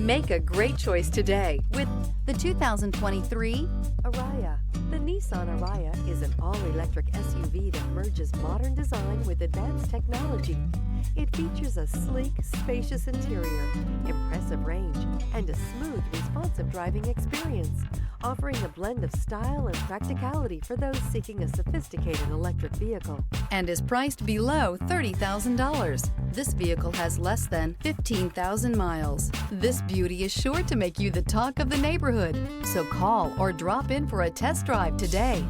Make a great choice today with the 2023 Ariya. The Nissan Ariya is an all-electric SUV that merges modern design with advanced technology. It features a sleek, spacious interior, impressive range, and a smooth, responsive driving experience, offering a blend of style and practicality for those seeking a sophisticated electric vehicle. And is priced below $30,000. This vehicle has less than 15,000 miles. This beauty is sure to make you the talk of the neighborhood. So call or drop in for a test drive today.